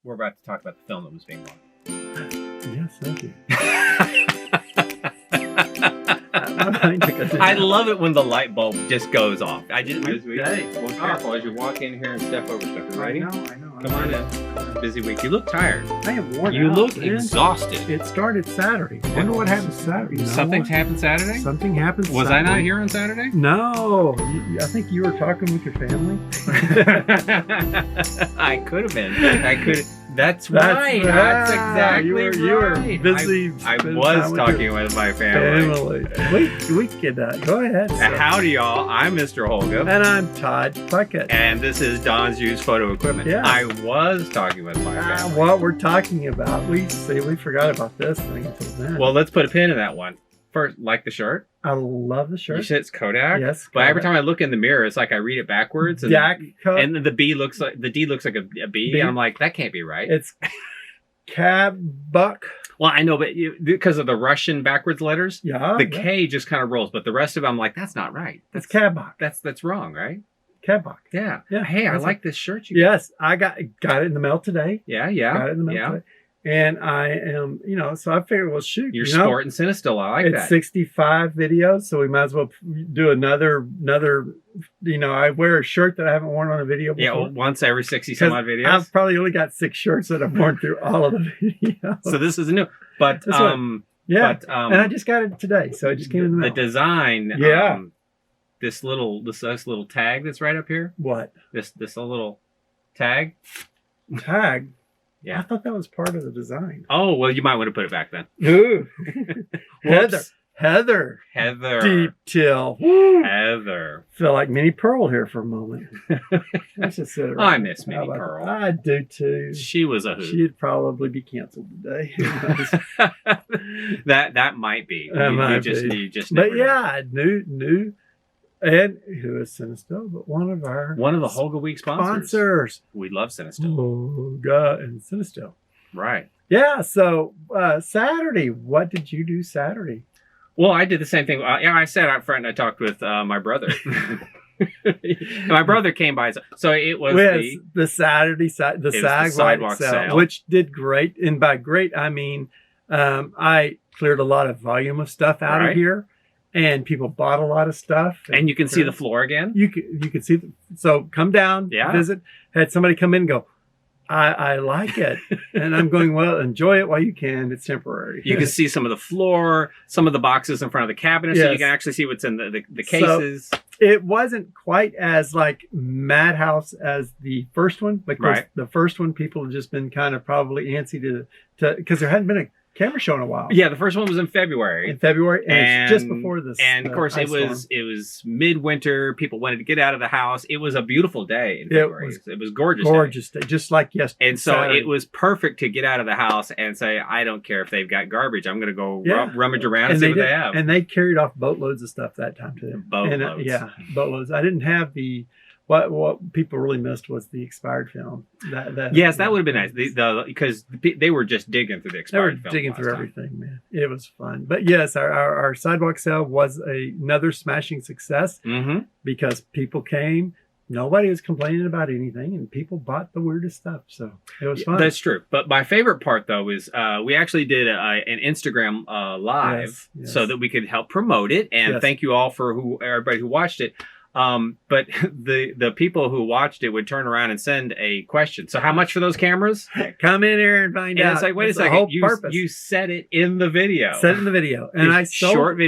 we're about to talk about the film that was being watched. Yes, thank you. I love it when the light bulb just goes off. I just Hey, well, careful as you walk in here and step over stuff. Ready? I know. Come on in. Busy week. You look tired. I am worn You out, look man. exhausted. It started Saturday. I wonder what happened Saturday. You know Something's what? happened Saturday? Something happened Was Saturday. I not here on Saturday? No. I think you were talking with your family. I could have been. I could. That's right. That's exactly you were busy. I spending was time with talking your with my family. We could go ahead. sir. Howdy, y'all. I'm Mr. Holga. And I'm Todd Puckett. And this is Don's Used Photo Equipment. Yes. I was talking with my family. What we're talking about, we forgot about this thing until then. Well, let's put a pin in that one. First, like the shirt. I love the shirt. You said it's Kodak. Yes. But every time I look in the mirror, it's like I read it backwards. And, and the D looks like a B. And I'm like, that can't be right. It's Cab Buck. Well, I know, but because of the Russian backwards letters, the K just kind of rolls. But the rest of it, I'm like, that's not right. That's Cab Buck. That's wrong, right? Cab Buck. Yeah. Yeah. Hey, I like this shirt. Yes, I got it in the mail today. Yeah. Got it in the mail today. And I am, so I figured, well, shoot. You're sporting CineStill. I like that. It's 65 videos, so we might as well do another, I wear a shirt that I haven't worn on a video before. Yeah, well, once every 60 some odd videos. I've probably only got 6 shirts that I've worn through all of the videos. So this is new. But, and I just got it today, so it just came in the mail. The design, this little tag that's right up here. What? This little tag. Tag? Yeah. I thought that was part of the design. Oh, well, you might want to put it back then. Ooh. Heather. Deep till. Woo. Heather. Feel like Minnie Pearl here for a moment. Let's just sit I miss Minnie Pearl. I do too. She was a hoot. She'd probably be canceled today. that might be. You just but yeah, new. And who is CineStill? But one of the Holga Week sponsors. We love CineStill. Holga and CineStill. Right. Yeah. So Saturday, what did you do Saturday? Well, I did the same thing. I sat out front and I talked with my brother. My brother came by, so it was the Saturday Sidewalk Salk, which did great. And by great, I mean I cleared a lot of volume of stuff out of here. And people bought a lot of stuff. And you can see the floor again? You can see. So come down, visit. Had somebody come in and go, I like it. And I'm going, well, enjoy it while you can. It's temporary. You can see some of the floor, some of the boxes in front of the cabinet, so you can actually see what's in the cases. So it wasn't quite as like madhouse as the first one. Because the first one, people have just been kind of probably antsy to because there hadn't been a camera show in a while. Yeah, the first one was in February. And it's just before this. And of course, it was midwinter. People wanted to get out of the house. It was a beautiful day in February. It was gorgeous. Gorgeous day, just like yesterday. And so it was perfect to get out of the house and say, I don't care if they've got garbage. I'm going to go rummage around and see what they have. And they carried off boatloads of stuff that time to them. Boatloads. Boatloads. I didn't have the. What people really missed was the expired film. Yes, that would have been nice. Because they were just digging through the expired film. They were digging through everything, man. It was fun. But yes, our Sidewalk Salk was another smashing success because people came. Nobody was complaining about anything, and people bought the weirdest stuff. So it was fun. That's true. But my favorite part, though, is we actually did an Instagram live so that we could help promote it. And thank you all for everybody who watched it. But the people who watched it would turn around and send a question. So how much for those cameras? Come in here and find out. And it's like, wait a second, you said it in the video. Said it in the video. And I sold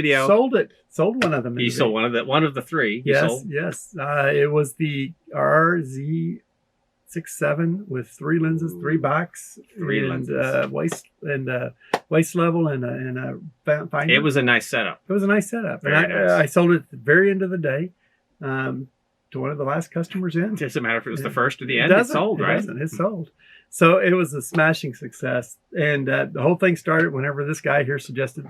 it. Sold one of them. You sold one of the 3. Yes. It was the RZ67 with 3 lenses, 3 box, 3 lenses, waist level and a finder. It was a nice setup. And I sold it at the very end of the day. To one of the last customers in. It doesn't matter if it was the first or the end. It's sold, right? It's sold. So it was a smashing success. And the whole thing started whenever this guy here suggested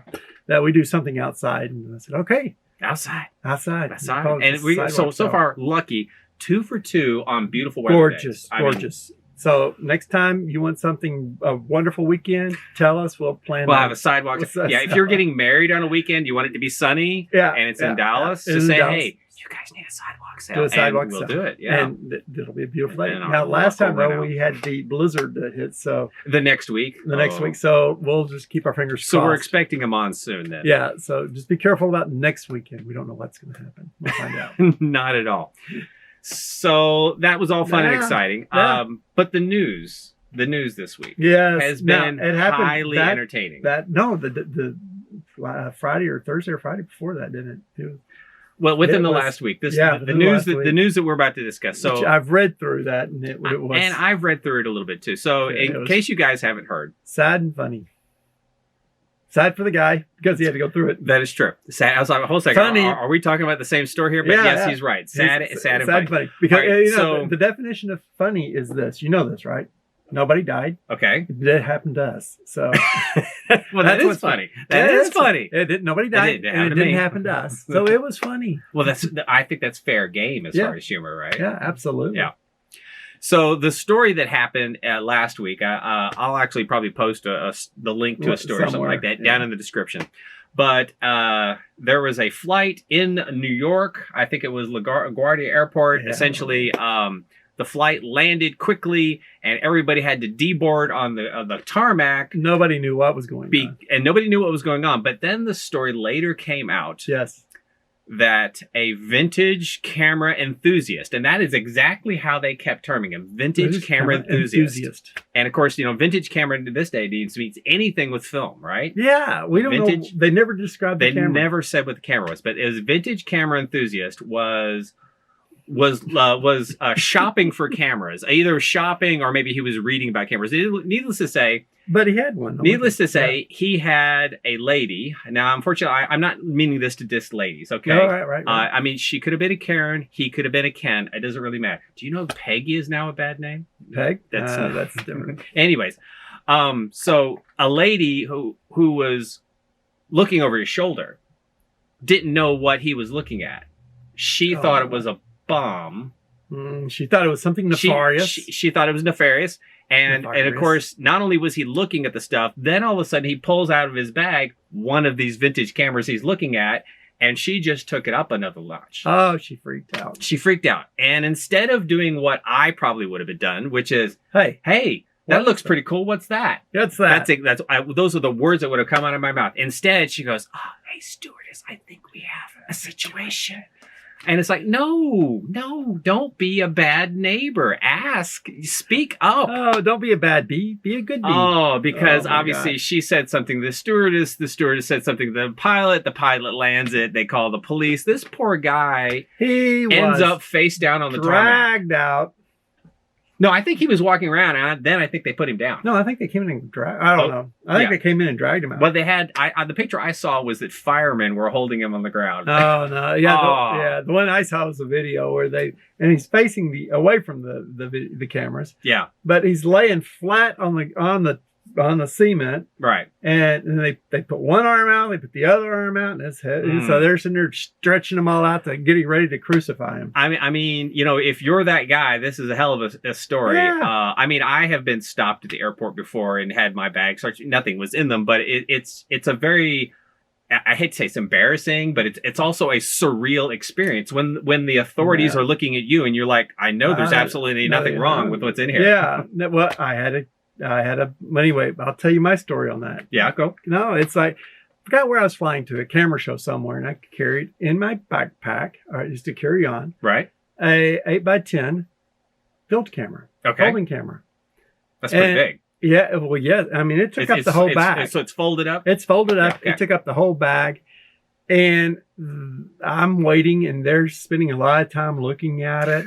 that we do something outside. And I said, okay. Outside. And we so far lucky 2 for 2 on beautiful weather days. Gorgeous. So next time you want a wonderful weekend, tell us. We'll plan. We'll have a sidewalk. If you're getting married on a weekend, you want it to be sunny. And it's in Dallas. Just say, hey, you you guys need a sidewalk sale? Do a sidewalk we'll sale. do it. Yeah. And it'll be a beautiful day. And Now, last time, though, out. we had the blizzard that hit. So the next week. next week. So we'll just keep our fingers crossed. So we're expecting a monsoon then. Yeah. So just be careful about next weekend. We don't know what's going to happen. We'll find out. Not at all. So that was all fun and exciting. Yeah. But the news this week has been highly entertaining. The Friday or Thursday or Friday before that, didn't it? Well, within the last week. The news that we're about to discuss. So which I've read through that, and it was. And I've read through it a little bit too. So in case you guys haven't heard, sad and funny. Sad for the guy because he had to go through it. That is true. Sad. I was like, hold on a second. Funny. Are we talking about the same story here? But yes, he's right. Sad and funny. Because right, the definition of funny is this. You know this, right? Nobody died. Okay. It happened to us. So well, that is funny. That is funny. Nobody died. And it didn't happen to us. So it was funny. Well, I think that's fair game as far as humor, right? Yeah, absolutely. Yeah. So the story that happened last week, I'll actually probably post the link to a story or something like that down in the description. But there was a flight in New York. I think it was LaGuardia Airport. Yeah. Essentially, the flight landed quickly, and everybody had to deboard on the tarmac. Nobody knew what was going on. And nobody knew what was going on. But then the story later came out. Yes. That a vintage camera enthusiast, and that is exactly how they kept terming him, vintage camera enthusiast. And of course, vintage camera to this day means anything with film, right? Yeah, we don't know. They never described the camera. They never said what the camera was, but as vintage camera enthusiast was shopping for cameras, either shopping or maybe he was reading about cameras. Needless to say. But he had one. Needless to say, he had a lady. Now, unfortunately, I'm not meaning this to diss ladies, okay? No, right. I mean, she could have been a Karen. He could have been a Ken. It doesn't really matter. Do you know Peggy is now a bad name? Peg? That's different. Anyways, so a lady who was looking over his shoulder didn't know what he was looking at. She thought it was a bomb. She thought it was something nefarious. She thought it was nefarious. And of course, not only was he looking at the stuff, then all of a sudden he pulls out of his bag one of these vintage cameras he's looking at, and she just took it up another notch. Oh, she freaked out. And instead of doing what I probably would have done, which is, hey, that looks pretty cool. What's that? What's that? Those are the words that would have come out of my mouth. Instead, she goes, hey, stewardess, I think we have a situation. And it's like, no, don't be a bad neighbor. Ask, speak up. Oh, don't be a bad bee. Be a good bee. Oh, because obviously she said something to the stewardess said something to the pilot lands it. They call the police. This poor guy ends up face down on the tarmac. Dragged out. No, I think he was walking around, and then I think they put him down. No, I think they came in and dragged. I don't know. I think they came in and dragged him out. But they had. The picture I saw was that firemen were holding him on the ground. Oh no! Yeah, the one I saw was a video where he's facing away from the cameras. Yeah, but he's laying flat on the cement. Right. And they put one arm out, they put the other arm out, and his head. So they're sitting there stretching them all out getting ready to crucify him. I mean, if you're that guy, this is a hell of a story. Yeah. I mean, I have been stopped at the airport before and had my bag searched. Nothing was in them, but it's a very, I hate to say it's embarrassing, but it's also a surreal experience when the authorities are looking at you and you're like, I know there's absolutely nothing wrong with what's in here. Yeah. Well, anyway, I'll tell you my story on that. Yeah, go. No, it's like, I forgot where I was flying to, a camera show somewhere, and I carried in my backpack, just to carry on, right, a 8x10 film camera, holding camera. That's pretty big. Yeah, well, yeah. I mean, it took up the whole bag. So it's folded up? It's folded up. Yeah, okay. It took up the whole bag. And I'm waiting, and they're spending a lot of time looking at it,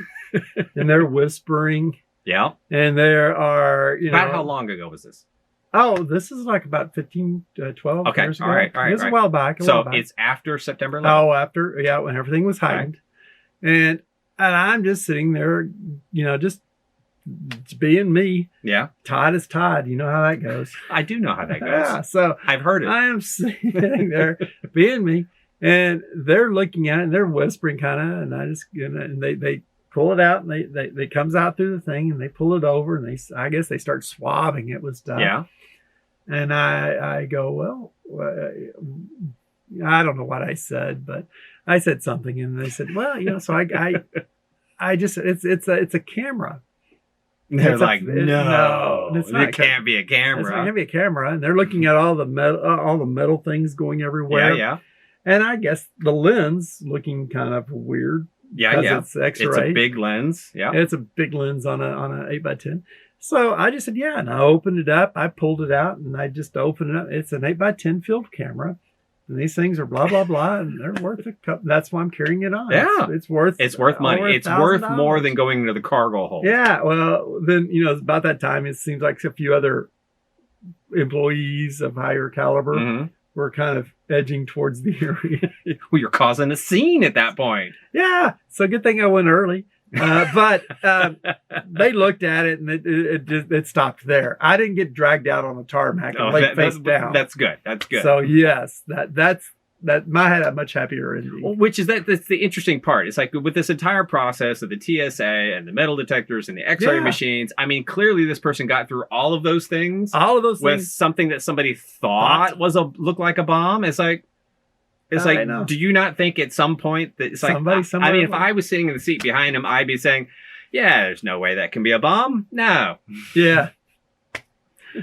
and they're whispering. Yeah. And there are, About how long ago was this? Oh, this is like about 15, 12 years ago. All right. It was a while back. It's after September 11th? Oh, after, when everything was heightened. Right. And I'm just sitting there, just being me. Yeah. Todd is Todd. You know how that goes. I do know how that goes. Yeah, so I've heard it. I am sitting there being me, and they're looking at it, and they're whispering kind of, and I just, and they pull it out, and they comes out through the thing, and they pull it over, and I guess they start swabbing it with stuff. Yeah. And I go, well, I don't know what I said, but I said something, and they said, well, so I just, it's a camera. They're like, no, it can't be a camera. It can't be a camera. And they're looking at all the metal things going everywhere. Yeah. And I guess the lens looking kind of weird. Yeah. It's X-ray. It's a big lens. Yeah. It's a big lens on a 8x10. So I just said, yeah. And I opened it up. I pulled it out and I just opened it up. It's an 8x10 field camera. And these things are blah, blah, blah. And they're worth a couple. That's why I'm carrying it on. Yeah. It's worth money. It's worth more than going into the cargo hold. Yeah. Well, then, about that time, it seems like a few other employees of higher caliber were kind of edging towards the area. Well, you're causing a scene at that point. Yeah. So good thing I went early. But they looked at it and it stopped there. I didn't get dragged out on the tarmac and laid face down. That's good. That's good. So yes, that had a much happier ending. Well, that's the interesting part. It's like with this entire process of the TSA and the metal detectors and the X-ray machines. I mean, clearly this person got through all of those things. With something that somebody thought looked like a bomb. It's like, do you not think at some point that it's somebody, like, I mean, if I was sitting in the seat behind him, I'd be saying, yeah, there's no way that can be a bomb. No. Yeah.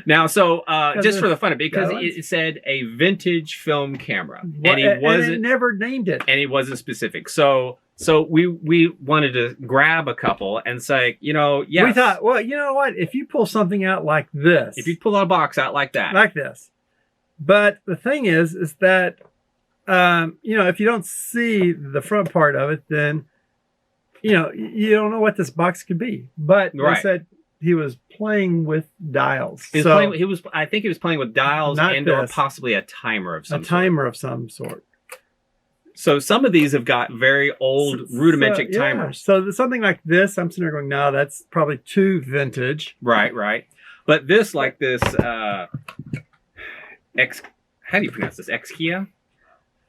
Now, so just for the fun of it, because it said a vintage film camera, and it never named it, and he wasn't specific. So we wanted to grab a couple and say, yes. We thought, well, you know what? If you pull something out like this, if you pull a box out like that, like this, but the thing is that. If you don't see the front part of it, then, you don't know what this box could be. But they said he was playing with dials. I think he was playing with dials or possibly a timer of some sort. A timer of some sort. So some of these have got very old rudimentary timers. So something like this, I'm sitting there going, no, that's probably too vintage. Right. But this, like this, how do you pronounce this? Exkia?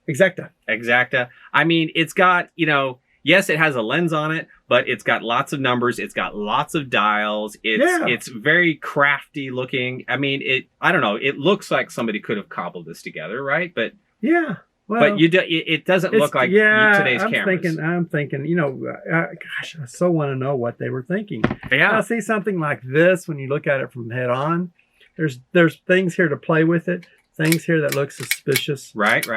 Exacta. I mean, it's got, yes, it has a lens on it, but it's got lots of numbers. It's got lots of dials. It's very crafty looking. I mean, I don't know. It looks like somebody could have cobbled this together, right? But yeah. Well, but it doesn't look like today's cameras. I'm thinking, gosh, I so want to know what they were thinking. Yeah. I see something like this when you look at it from head on. There's things here to play with it. Things here that look suspicious. Right.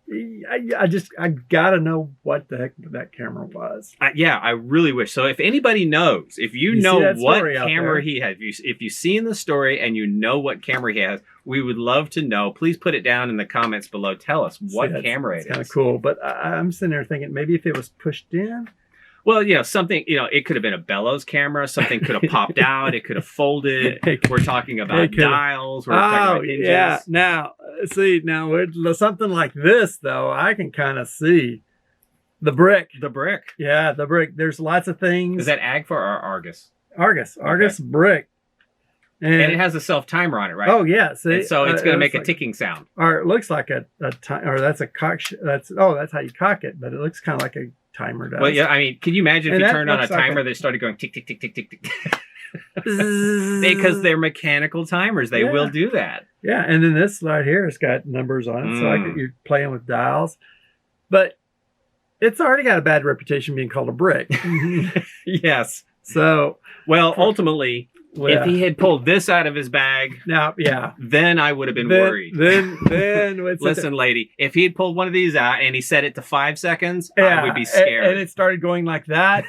I gotta know what the heck that camera was. I really wish. So if anybody knows, if you know what camera he has, if you see in the story and you know what camera he has, we would love to know. Please put it down in the comments below. Tell us what camera it is. Kind of cool. But I'm sitting there thinking maybe if it was pushed in. Well, something, it could have been a bellows camera. Something could have popped out. It could have folded. We're talking about dials. We're talking about hinges. Yeah. Now, something like this, though, I can kind of see the brick. The brick. Yeah, the brick. There's lots of things. Is that Agfa or Argus? Argus brick. And it has a self-timer on it, right? Oh, yeah. See, so it's going to make a ticking sound. Or it looks like a time, or that's a cock. That's how you cock it, but it looks kind of like a timer does. Well, yeah, I mean, can you imagine if you turned on a timer that started going tick, tick, tick, tick, tick, tick? Because they're mechanical timers. They will do that. Yeah, and then this right here has got numbers on it, so you're playing with dials. But it's already got a bad reputation being called a brick. Yes. So, ultimately, if he had pulled this out of his bag, then I would have been worried. Then listen, lady, if he had pulled one of these out and he set it to 5 seconds, I would be scared. And it started going like that.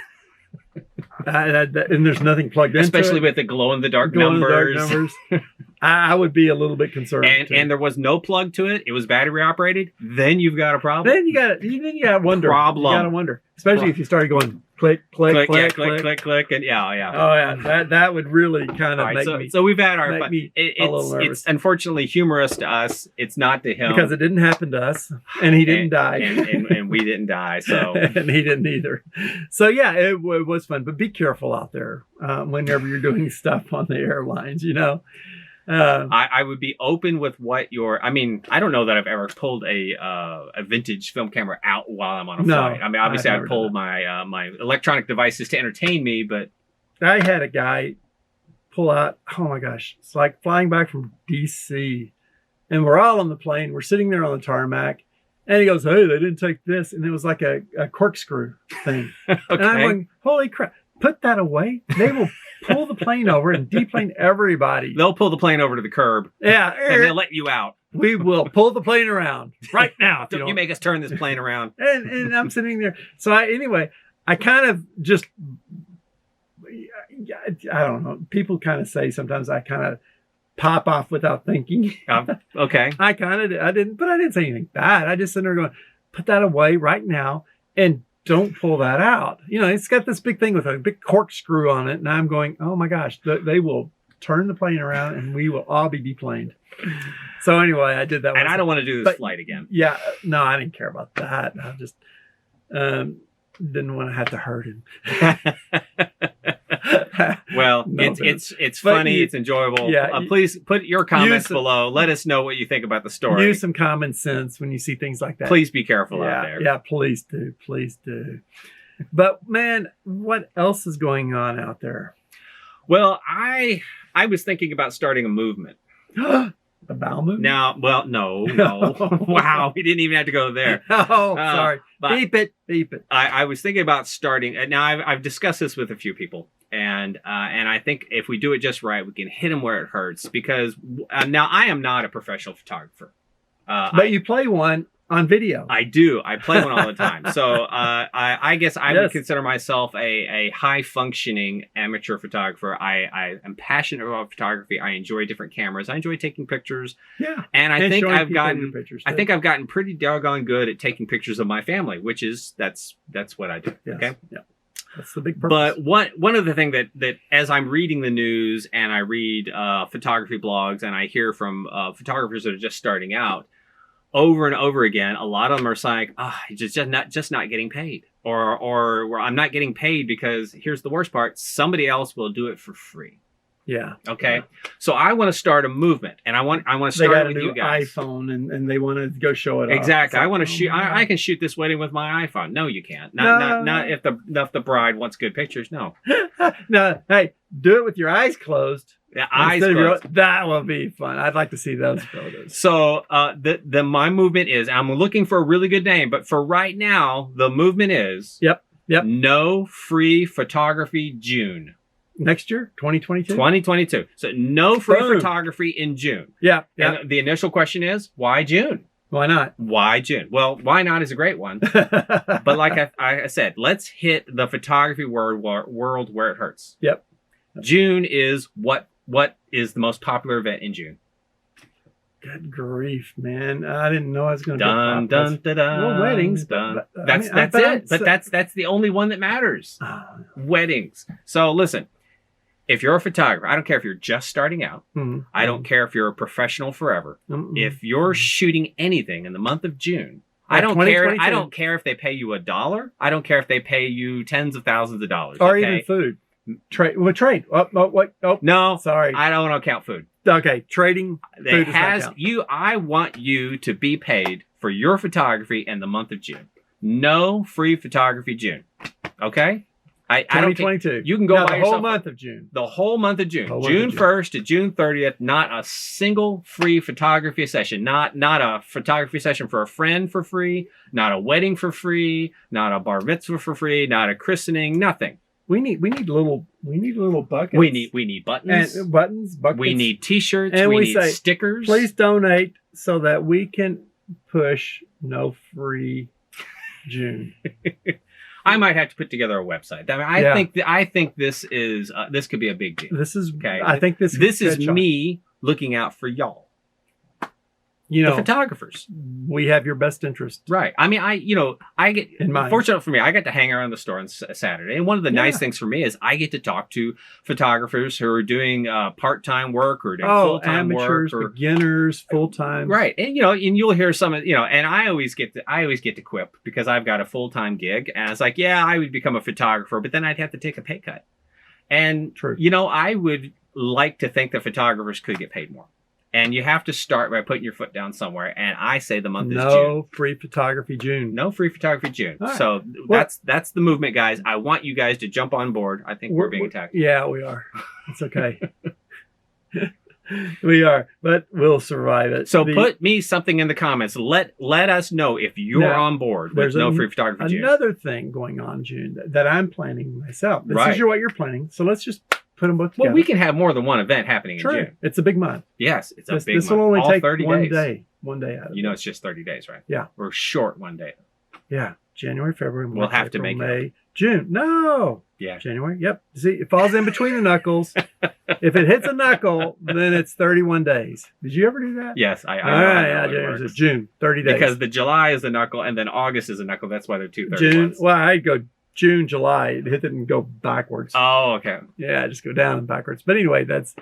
And there's nothing plugged into it. Especially with the glow-in-the-dark numbers. I would be a little bit concerned. And there was no plug to it. It was battery operated. Then you've got a problem. Then you got to wonder. Problem. You got to wonder. Especially if you started going click, click, click, click, and yeah. Oh yeah, that would really kind of make me. So we've had our fun. It's unfortunately humorous to us. It's not to him because it didn't happen to us, and he didn't die, and we didn't die. So and he didn't either. So yeah, it was fun, but be careful out there whenever you're doing stuff on the airlines. I would be open with what I don't know that I've ever pulled a vintage film camera out while I'm on a flight. I mean, obviously I pulled my my electronic devices to entertain me, but I had a guy pull out, oh my gosh, it's like flying back from DC, and we're all on the plane. We're sitting there on the tarmac, And he goes, hey, they didn't take this. And it was like a corkscrew thing. Okay. And I'm going, holy crap, put that away. They will pull the plane over and deplane everybody. They'll pull the plane over to the curb. Yeah. And they'll let you out. We will pull the plane around right now. You make us turn this plane around. And I'm sitting there. So I kind of just, I don't know. People kind of say sometimes I kind of pop off without thinking. Okay. I didn't say anything bad. I just sitting there going, put that away right now and don't pull that out. It's got this big thing with a big corkscrew on it. And I'm going, oh my gosh, they will turn the plane around and we will all be deplaned. So anyway, I did that. And I don't want to do this flight again. Yeah. No, I didn't care about that. I just didn't want to have to hurt him. Well, it's funny, it's enjoyable. Yeah, please put your comments below. Let us know what you think about the story. Use some common sense when you see things like that. Please be careful out there. Yeah, please do. Please do. But man, what else is going on out there? Well, I was thinking about starting a movement. A bowel movement? Now, well, no. Wow, we didn't even have to go there. Oh, sorry. Beep it. I was thinking about starting. Now, I've discussed this with a few people, and I think if we do it just right, we can hit them where it hurts. Because now I am not a professional photographer, but you play one on video. I do. I play one all the time. So I guess I would consider myself a high functioning amateur photographer. I am passionate about photography. I enjoy different cameras. I enjoy taking pictures. Yeah. And I think I've gotten pretty doggone good at taking pictures of my family, which is that's what I do. Yes. Okay. Yeah. That's the big purpose. But one of the things that as I'm reading the news and I read photography blogs and I hear from photographers that are just starting out, over and over again, a lot of them are like, just not getting paid, or I'm not getting paid because here's the worst part: somebody else will do it for free. Yeah. Okay. Yeah. So I want to start a movement, and I want to start it with you guys. iPhone, and they want to go show it off. Exactly. I want to shoot. I can shoot this wedding with my iPhone. No, you can't. Not if the bride wants good pictures. No. No. Hey, do it with your eyes closed. Yeah, eyes closed. That will be fun. I'd like to see those photos. So my movement is, I'm looking for a really good name, but for right now, the movement is Yep. No Free Photography June. Next year, 2022? 2022. So no free photography in June. Yeah. And the initial question is, why June? Why not? Why June? Well, why not is a great one. But like I said, let's hit the photography world where it hurts. Yep. June is what is the most popular event in June? Good grief, man! I didn't know I was going to. Dun. Well, weddings. Dun. That's it. But that's the only one that matters. Weddings. So listen, if you're a photographer, I don't care if you're just starting out. Mm-hmm. I don't care if you're a professional forever. Mm-hmm. If you're shooting anything in the month of June, I don't care. I don't care if they pay you $1. I don't care if they pay you tens of thousands of dollars. Or even food. Trade. Oh, no, sorry. I don't want to count food. Okay, trading. Food I want you to be paid for your photography in the month of June. No free photography June. Okay. 2022. You can go by the whole month of June. The whole month of June. June 1st to June 30th. Not a single free photography session. Not a photography session for a friend for free. Not a wedding for free. Not a bar mitzvah for free. Not a christening. Nothing. We need little buckets. We need buttons. And buttons, buckets. We need T-shirts. And we need stickers. Please donate so that we can push no free June. I might have to put together a website. I think this is this could be a big deal. This is okay. I think this is me looking out for y'all. The photographers. We have your best interest. Right. I mean, I get, fortunate for me, I got to hang around the store on Saturday. And one of the nice things for me is I get to talk to photographers who are doing part-time work or doing full-time work. Amateurs, beginners, full-time. Right. And, and you'll hear some, and I always get to quip because I've got a full-time gig. And it's like, yeah, I would become a photographer, but then I'd have to take a pay cut. And, True. I would like to think that photographers could get paid more. And you have to start by putting your foot down somewhere. And I say the month is June. No free photography June. No free photography June. Right. So that's the movement, guys. I want you guys to jump on board. I think we're being attacked. Yeah, we are. It's okay. We are, but we'll survive it. So put me something in the comments. Let us know if you're on board with No Free Photography June. Another thing going on June that I'm planning myself. This is what you're planning. So let's just put them both together. Well, we can have more than one event happening in June. It's a big month. Yes, it's a big month. This will only take 30 one days. day. One day out of it. You know, it's just 30 days, right? Yeah. We're short one day. Yeah. January, February, March, we'll have April, to make May, June. No. Yeah. January. Yep. See, it falls in between the knuckles. If it hits a knuckle, then it's 31 days. Did you ever do that? Yes. I All right. Yeah, it's June, 30 days. Because the July is a knuckle and then August is a knuckle. That's why they're 2 31s. June. Well, I'd go June, July, hit it and go backwards. Oh, okay. Yeah, just go down and backwards. But anyway, that's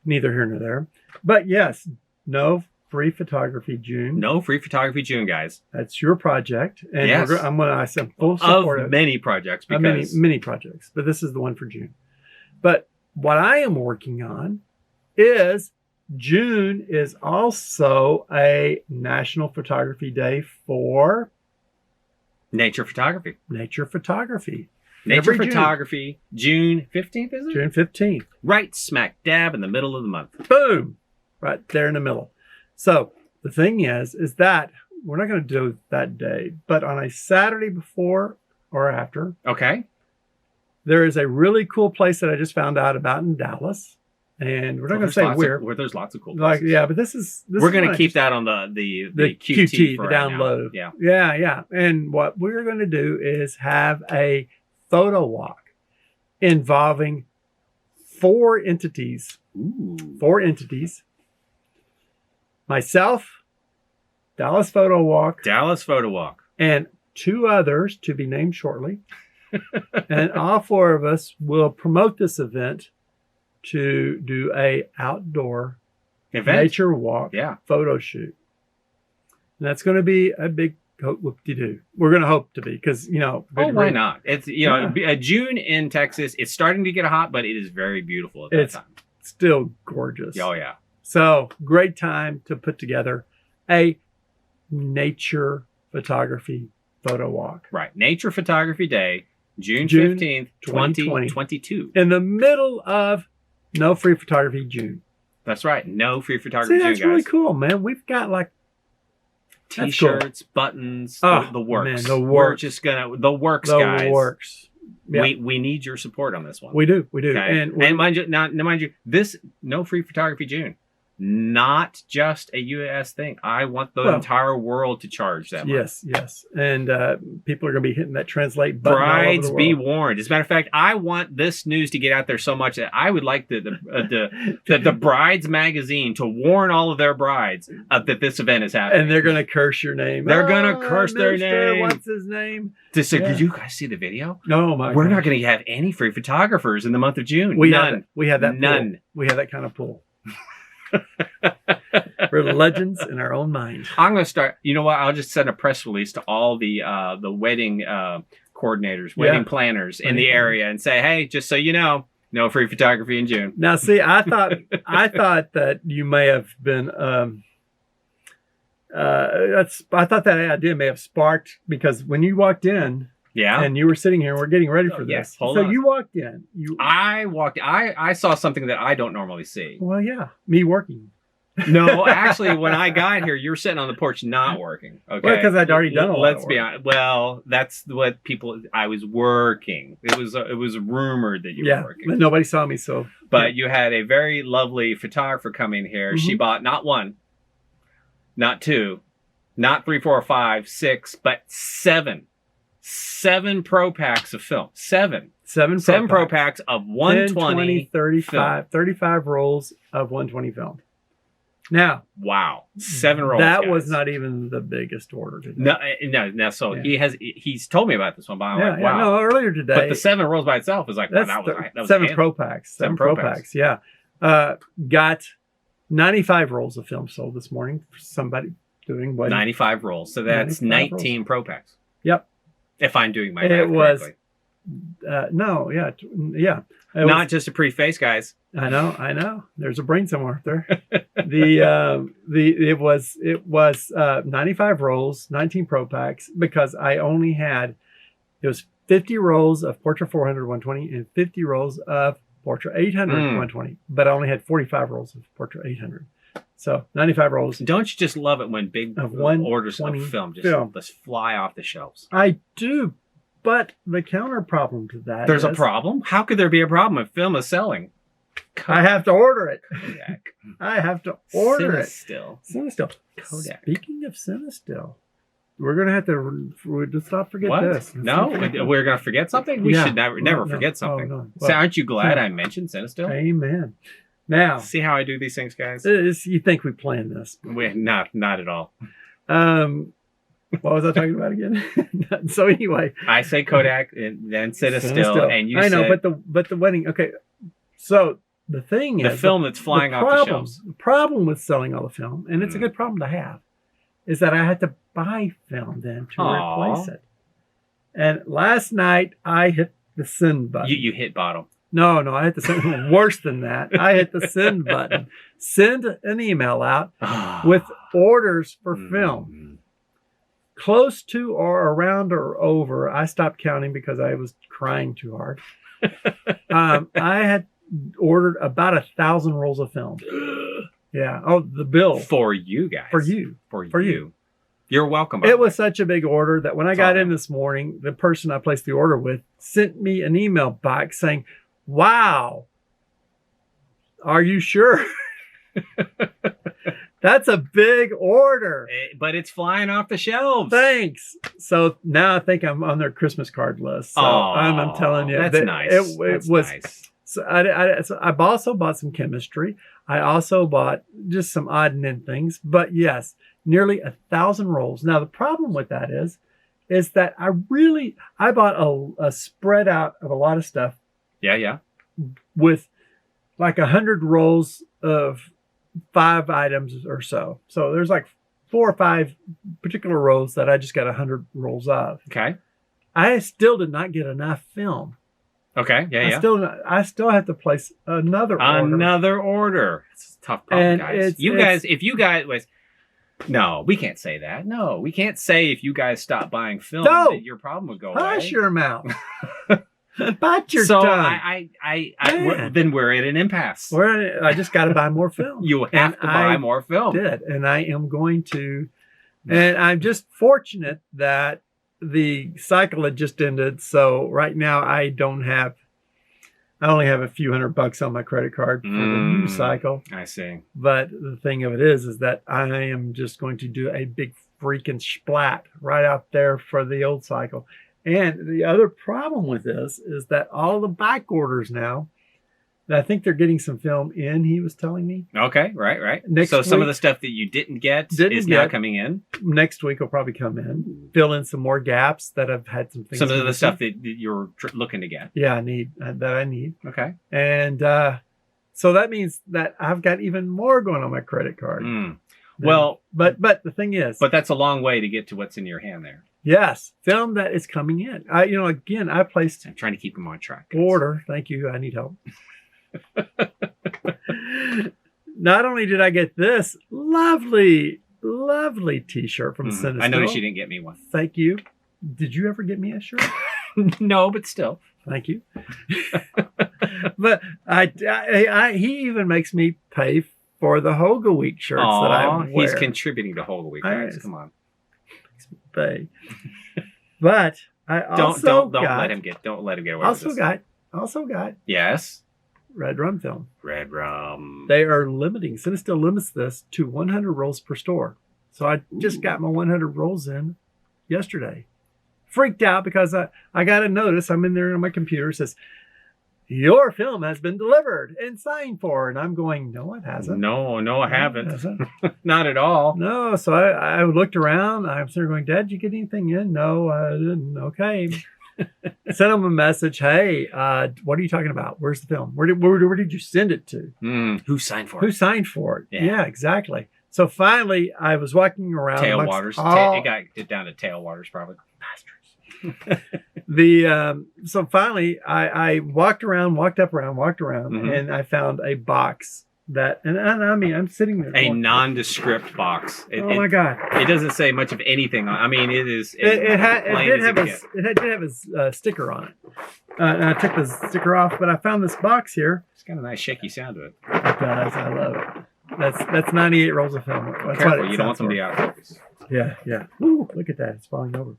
neither here nor there. But yes, no free photography June. No free photography June, guys. That's your project. And yes. I'm going to some full support of many projects. Because many projects. But this is the one for June. But what I am working on is June is also a National Photography Day for nature photography. Nature photography. Nature photography, June 15th, is it? June 15th. Right smack dab in the middle of the month. Boom! Right there in the middle. So the thing is that we're not going to do that day, but on a Saturday before or after. Okay. There is a really cool place that I just found out about in Dallas. And we're not going to say where. There's lots of cool places. Yeah, but this is we're going to keep that on the QT for the down low. Yeah. And what we're going to do is have a photo walk involving 4 entities. Ooh. 4 entities. Myself, Dallas Photo Walk, and 2 others to be named shortly. And all 4 of us will promote this event to do a outdoor nature walk photo shoot. And that's going to be a big whoop-de-doo. We're going to hope to be because, why not? It's, June in Texas, it's starting to get hot, but it is very beautiful at that time. It's still gorgeous. Oh, yeah. So great time to put together a nature photography photo walk. Right. Nature Photography Day, June 15th, 2022. In the middle of No Free Photography June. That's right. No Free Photography June, that's guys. really cool, man. We've got like T-shirts, buttons, the works. Man, We're just going to, the works, guys. The works. Yeah. We need your support on this one. We do. Okay. And mind you, this No Free Photography June, not just a U.S. thing. I want the entire world to charge that money. Yes. And people are going to be hitting that translate button. Brides be warned. As a matter of fact, I want this news to get out there so much that I would like the Brides magazine to warn all of their brides that this event is happening. And they're going to curse your name. They're going to curse their name. What's his name? To say, did you guys see the video? No, my We're not going to have any free photographers in the month of June. None. We have that. None. We have that kind of pull. We're legends in our own mind. I'm going to start. You know what? I'll just send a press release to all the wedding coordinators, wedding planners in the area, and say, "Hey, just so you know, no free photography in June." Now, see, I thought that you may have been. I thought that idea may have sparked because when you walked in. Yeah. And you were sitting here and we're getting ready for this. Yes, so you walked in. I saw something that I don't normally see. Well, yeah. Me working. No, actually, when I got here, you were sitting on the porch not working. Okay. Well, because I'd already done a lot Let's be honest. Well, that's what I was working. It was rumored that you were working. But nobody saw me, so. But you had a very lovely photographer come in here. Mm-hmm. She bought not 1, not 2, not 3, 4, 5, 6, but 7 pro packs of film. 7 pro packs of 120 35 rolls of 120 film. Now, wow, 7 rolls. That was not even the biggest order today. No. So he's told me about this one, but I'm like, wow. No, earlier today. But the 7 rolls by itself is like, that was 7 pro packs. 7 pro packs. Yeah. Got 95 rolls of film sold this morning for somebody doing what? 95 rolls. So that's 19 pro packs. Yep. If I'm doing my math correctly. Not just a pretty face, guys. I know. There's a brain somewhere there. It was 95 rolls, 19 pro packs because I only had 50 rolls of Portra 400 120 and 50 rolls of Portrait 800, 120, but I only had 45 rolls of Portrait 800. So 95 rolls. Don't you just love it when big orders of film just fly off the shelves? I do, but the counter problem to that There's a problem? How could there be a problem if film is selling? I have to order it. Kodak. I have to order CineStill. CineStill. Kodak. Speaking of CineStill, we're going to have to let's not forget this. No, we're going to forget something? We should never forget something. Oh, no. Well, so aren't you glad I mentioned CineStill? Amen. Now, see how I do these things, guys? You think we planned this? Not at all. What was I talking about again? So anyway, I say Kodak and then CineStill, and you know, but the wedding. Okay, so the thing is the film that's flying off the shelves. The problem with selling all the film, and it's a good problem to have, is that I had to buy film then to replace it. And last night I hit the send button. You hit bottom. No, I hit the send. Worse than that, I hit the send button. Send an email out with orders for film. Close to or around or over. I stopped counting because I was crying too hard. I had ordered about 1,000 rolls of film. Yeah. Oh, the bill. For you guys. For you. You're welcome. It was such a big order that when I got in this morning, the person I placed the order with sent me an email back saying, "Wow, are you sure?" That's a big order. But it's flying off the shelves. Thanks. So now I think I'm on their Christmas card list. So I'm telling you. That's nice. It was nice. So I also bought some chemistry. I also bought just some odd and end things. But yes, nearly 1,000 rolls. Now the problem with that is that I bought a spread out of a lot of stuff. Yeah. With like 100 rolls of 5 items or so. So there's like 4 or 5 particular rolls that I just got 100 rolls of. Okay. I still did not get enough film. Okay. Yeah. I still have to place another order. It's a tough problem, guys. No, we can't say that. No, we can't say if you guys stop buying film that your problem would go away. Hush your mouth. Bite your tongue. Then we're at an impasse. I just got to buy more film. You have to buy more film. And I am going to. And I'm just fortunate that the cycle had just ended. So right now I only have a few $100 on my credit card for the new cycle. I see. But the thing of it is that I am just going to do a big freaking splat right out there for the old cycle. And the other problem with this is that all the back orders now, I think they're getting some film in, he was telling me. Okay, right. So some of the stuff that you didn't get is now coming in? Next week will probably come in. Fill in some more gaps that I've had some things. Some of the stuff that you're looking to get. Yeah, I need. Okay. And so that means that I've got even more going on my credit card. Well, but the thing is. But that's a long way to get to what's in your hand there. Yes, film that is coming in. I placed. I'm trying to keep them on track. Guys. Order. Thank you. I need help. Not only did I get this lovely T-shirt from CineStill. I noticed you didn't get me one. Thank you. Did you ever get me a shirt? No, but still. Thank you. But he even makes me pay for the Holga Week shirts that I wear. He's contributing to Holga Week, guys. Come on. Pay. But I don't let him get away with this. Also got yes. REDRUM film. REDRUM. They are limiting. CineStill limits this to 100 rolls per store. So I just got my 100 rolls in yesterday. Freaked out because I got a notice. I'm in there on my computer. It says, "Your film has been delivered and signed for." And I'm going, "No, it hasn't." No, I haven't. Not at all. No. So I looked around. I was there going, "Dad, did you get anything in?" "No, I didn't." "Okay." Sent him a message. "Hey, what are you talking about? Where's the film? Where did you send it to? Who signed for it? Who signed for it?" Yeah, exactly. So finally, I was walking around. Tailwaters. It got it down to Tailwaters, probably. Bastards. So finally, I walked up around, and I found a box that, and I mean, I'm sitting there. A nondescript box. Oh my God! It doesn't say much of anything on. I mean, it is. It did have a sticker on it. And I took the sticker off, but I found this box here. It's got a nice shaky sound to it. It does. I love it. That's 98 rolls of film. That's Careful, you don't want them to be out of focus. Yeah, yeah. Ooh, look at that. It's falling over.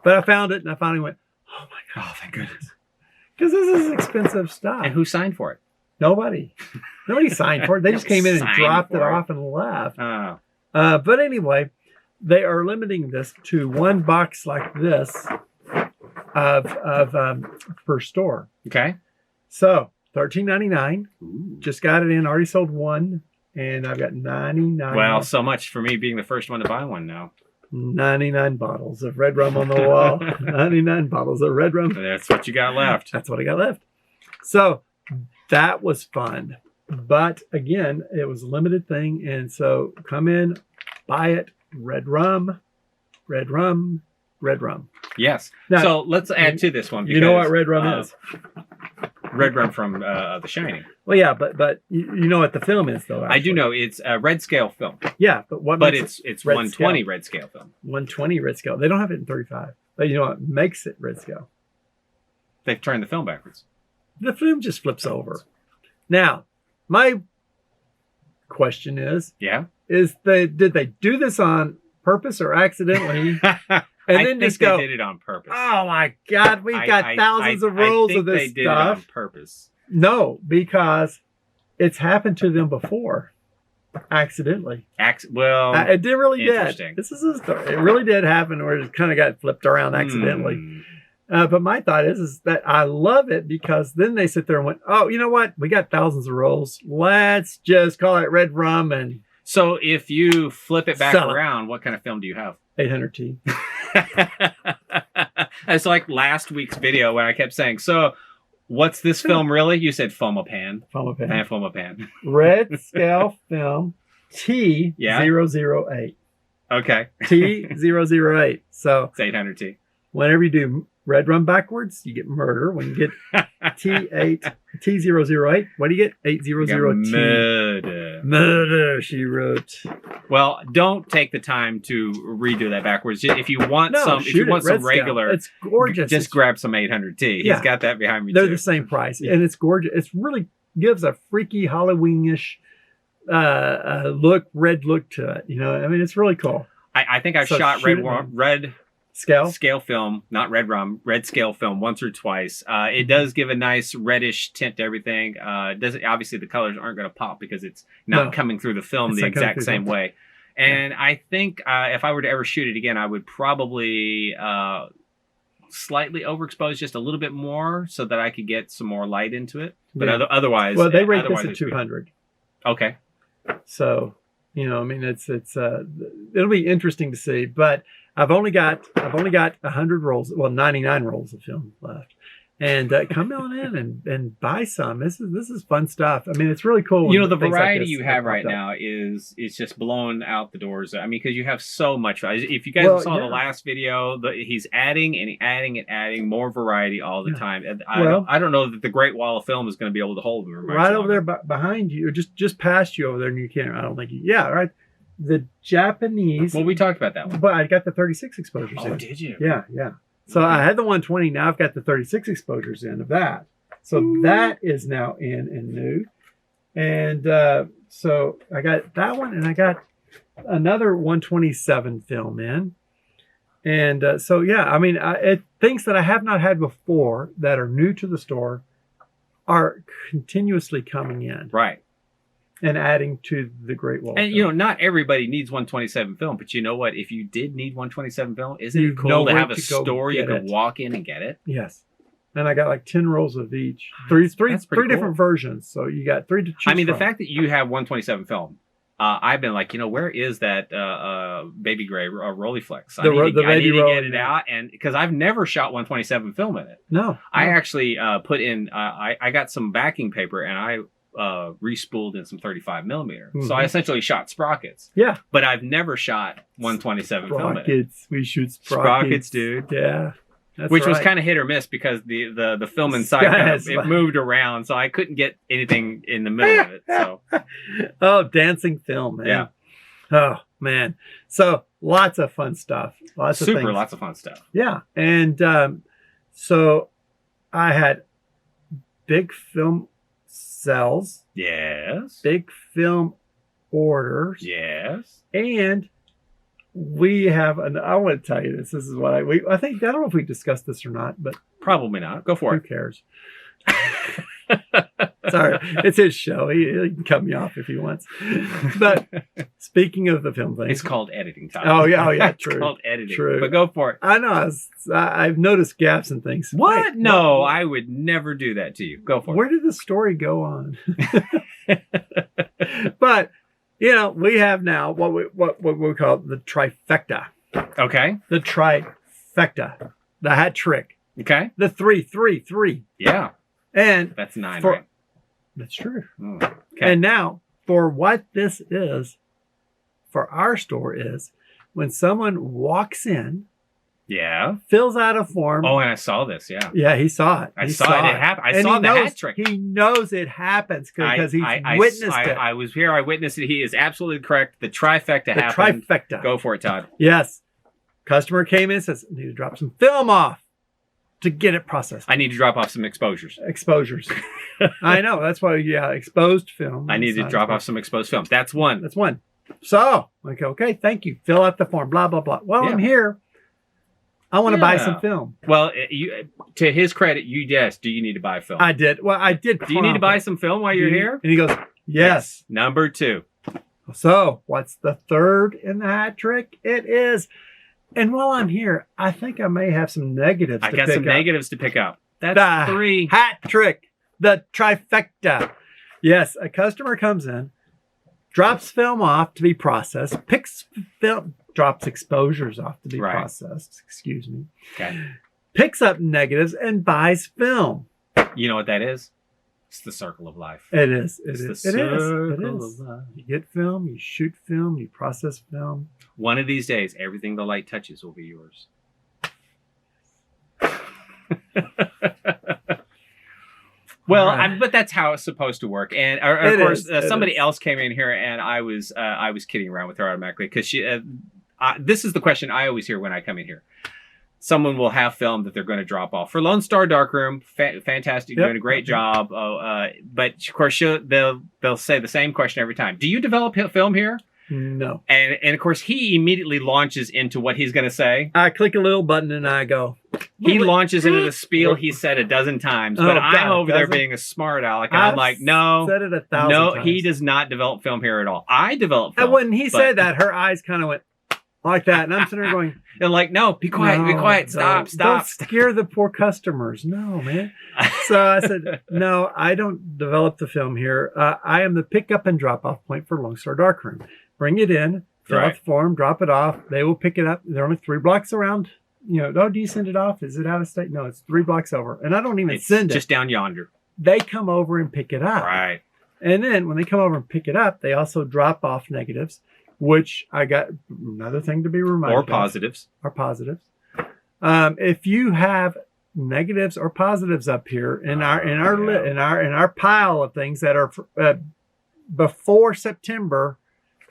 But I found it, and I finally went, oh my God. Oh, thank goodness. Because this is expensive stuff. And who signed for it? Nobody. Nobody signed for it. They just came in and dropped it off and left. Oh. But anyway, they are limiting this to one box like this per store. Okay. So $13.99. Just got it in. Already sold one. And I've got 99. Well, so much for me being the first one to buy one now. 99 bottles of red rum on the wall. 99 bottles of red rum. That's what you got left. That's what I got left. So that was fun. But again, it was a limited thing. And so come in, buy it. Red rum, red rum, red rum. Yes. Now, so let's add to this one. You know what red rum is? Red rum from The Shining. Well, yeah, but you know what the film is, though. Actually. I do know it's a red scale film. Yeah, but what? But it's 120 scale? red scale film. 120 red scale. They don't have it in 35. But you know what makes it red scale? They've turned the film backwards. The film just flips over. Now, my question is, did they do this on purpose or accidentally? And then just go, they did it on purpose. Oh my God, we've got thousands of rolls of this stuff. They did stuff. it on purpose. No, because it's happened to them before, accidentally. It did really did. This is a story. It really did happen where it kind of got flipped around accidentally. But my thought is that I love it because then they sit there and went, oh, you know what? We got thousands of rolls. Let's just call it red rum. And so if you flip it back around, what kind of film do you have? 800T. It's like last week's video when I kept saying, so what's this film really? You said Fomapan. Fomapan. Red scale film T008. Okay. T008. So it's 800T. Whenever you do red rum backwards, you get murder. When you get T008, what do you get? 800T. Murder, she wrote. Well, don't take the time to redo that backwards. If you want some regular, it's gorgeous. Just grab some 800T. Yeah. He's got that behind me. They're the same price, and it's gorgeous. It really gives a freaky Halloweenish red look to it. You know, I mean, it's really cool. I think I've shot red scale film, not red rum, red scale film once or twice. It does give a nice reddish tint to everything. Obviously the colors aren't going to pop because it's not coming through the film the exact same way. And I think if I were to ever shoot it again, I would probably slightly overexpose just a little bit more so that I could get some more light into it. But otherwise, well, they rate this at 200. Okay. So, you know, I mean, it'll be interesting to see, but I've only got 100 rolls, well, 99 rolls of film left, and come on in and buy some. This is fun stuff. I mean, it's really cool. You know, the variety you have right now is just blowing out the doors. I mean, because you have so much. If you guys saw the last video, he's adding and adding more variety all the time. And I don't know that the Great Wall of Film is going to be able to hold them right over there behind you, or just past you over there, and you can't. I don't think. Right. The Japanese. Well, we talked about that one. But I got the 36 exposures in. Oh, did you? Yeah. So I had the 120. Now I've got the 36 exposures in of that. So that is now in and new. And so I got that one, and I got another 127 film in. And I mean, things that I have not had before that are new to the store are continuously coming in. Right. And adding to the Great Wall. And, you know, not everybody needs 127 film, but you know what? If you did need 127 film, isn't it cool to have a store you can walk in and get it? Yes. And I got like 10 rolls of each. Three different versions. So you got 3 to choose from. The fact that you have 127 film, I've been like, you know, where is that Baby Gray Rolleiflex? I need to get it out, and because I've never shot 127 film in it. No. I actually put in, I got some backing paper, and I re-spooled in some 35 millimeter. So I essentially shot sprockets. Yeah. But I've never shot 127 film in it. We shoot sprockets, dude. Yeah. Which was kind of hit or miss because the film inside it moved around, so I couldn't get anything in the middle of it. So, oh, dancing film, man. Yeah. Oh man. So lots of fun stuff. Lots of fun stuff. Yeah, and so I had big film sales. Yes. Big film orders. Yes. And we have I want to tell you this. This is what I think. I don't know if we discussed this or not, but probably not. Go for it. Who cares? Sorry, it's his show. He can cut me off if he wants. But speaking of the film thing, it's called editing time. Oh yeah, true. It's called editing. True. But go for it. I know. I've noticed gaps and things. What? Wait, no, I would never do that to you. Go for it. Where did the story go on? But we have now what we call the trifecta. Okay. The trifecta, the hat trick. Okay. The 3-3-3. Yeah. And that's 9, right? That's true. Okay. And now, for what this is, for our store is, when someone walks in, fills out a form. Oh, and I saw this. Yeah. Yeah, he saw it. I saw it happen. I saw the hat trick. He knows it happens because he's witnessed it. I was here. I witnessed it. He is absolutely correct. The trifecta happened. The trifecta. Go for it, Todd. Yes. Customer came in, says, I need to drop some film off to get it processed. I need to drop off some exposures. I know. That's why, exposed film. I need to drop off some exposed film. That's one. So, okay, thank you. Fill out the form, blah, blah, blah. Well, I'm here. I want to buy some film. Well, to his credit, do you need to buy film? I did. Well, I did. Do you need to buy some film while you're here? And he goes, yes. Number 2. So, what's the third in the hat trick? It is. And while I'm here, I think I may have some negatives to pick up. I got some negatives to pick up. That's 3. Hat trick. The trifecta. Yes, a customer comes in, drops film off to be processed, picks film, drops exposures off to be processed. Excuse me. Okay. Picks up negatives and buys film. You know what that is? It's the circle of life. It is. It is. The circle of life. You get film, you shoot film, you process film. One of these days, everything the light touches will be yours. Well, but that's how it's supposed to work. And of course, somebody else came in here, and I was kidding around with her automatically because she. This is the question I always hear when I come in here. Someone will have film that they're going to drop off for Lone Star Darkroom. Fantastic, doing a great job. But of course, they'll say the same question every time. Do you develop film here? No. And of course, he immediately launches into what he's going to say. I click a little button and I go. He launches into the spiel he said a dozen times, but I'm over there being a smart aleck, and I'm like, no, said it 1,000 times. He does not develop film here at all. I develop film. And when he said that, her eyes kind of went like that, and I'm sitting there going, and like, no, be quiet, stop. Don't scare the poor customers. No, man. So I said, no, I don't develop the film here. I am the pickup and drop off point for Lone Star Darkroom. Bring it in, fill out the form, drop it off. They will pick it up. They're only 3 blocks around. Do you send it off? Is it out of state? No, it's 3 blocks over. And I don't even send it. Just down yonder. They come over and pick it up. Right. And then when they come over and pick it up, they also drop off negatives, which I got another thing to be reminded of. Or positives. If you have negatives or positives up here in our pile of things that are before September,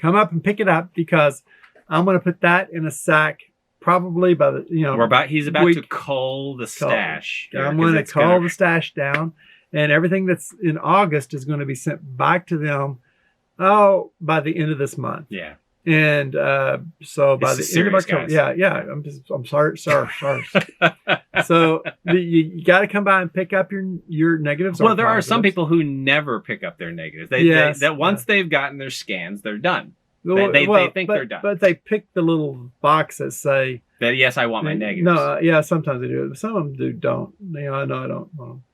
come up and pick it up because I'm going to put that in a sack probably by the he's about to cull the stash. I'm going to cull the stash down, and everything that's in August is going to be sent back to them by the end of this month. Yeah. And so by the end of October, I'm sorry. So you got to come by and pick up your negatives. Well, there are some people who never pick up their negatives. Once they've gotten their scans, they're done. They think they're done. But they pick the little box that say that. Yes, I want my negatives. No, sometimes they do. Some of them don't. I know I don't want them.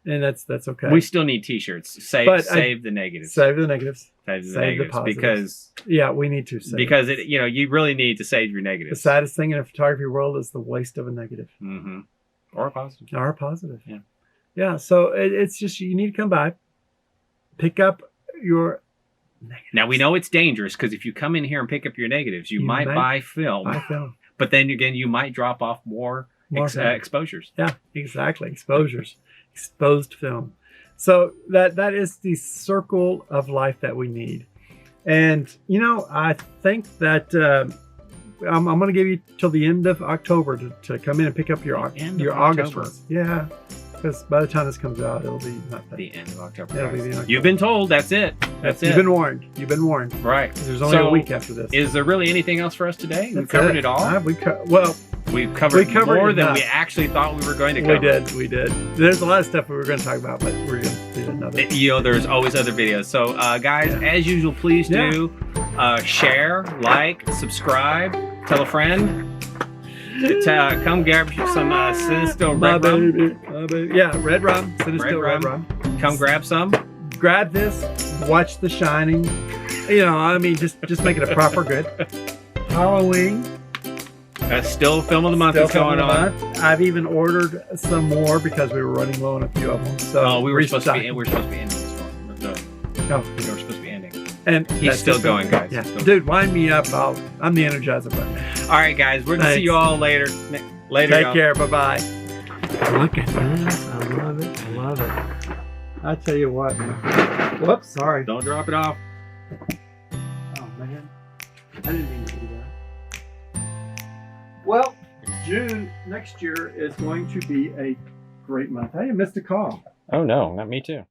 And that's okay. We still need T-shirts. Save the negatives. Save the negatives. Save the positives. Because we need to save. Because you really need to save your negatives. The saddest thing in a photography world is the waste of a negative. Mm-hmm. Or a positive. Yeah. Yeah. So it's just you need to come by, pick up your negatives. Now we know it's dangerous because if you come in here and pick up your negatives, you might buy film. But then again, you might drop off more exposures. Yeah, exactly. Exposures. Exposed film. So that is the circle of life that we need. And, you know, I think that I'm going to give you till the end of October to come in and pick up your August ones. Yeah. Because by the time this comes out, it'll be not that. The end of October. It'll be the end of October. You've been told. That's it. That's it. You've been warned. You've been warned. Right. There's only a week after this. Is there really anything else for us today? We've covered it all. We've covered more than enough. we actually thought we were going to cover. We did. There's a lot of stuff we were going to talk about, but we're going to do another. You know, there's always other videos. So, guys, as usual, please do share, like, subscribe, tell a friend. Come grab some CineStill Red Rum. Yeah, Red Rum. CineStill Red Rum. Come grab some. Grab this. Watch The Shining. You know, I mean, just make it a proper good. Halloween. Still film of the month is going on. I've even ordered some more because we were running low on a few of them. So we were supposed to be ending this one. No, we were supposed to be ending. And he's still going, guys. Yeah. Dude, wind me up. I'm the Energizer Bunny. All right, guys. We're going to see you all later. Take care. Bye-bye. Look at this. I love it. I love it. I tell you what, man. Whoops. Sorry. Don't drop it off. Oh, man. I didn't mean to do that. Well, June next year is going to be a great month. I missed a call. Oh, no. Not me, too.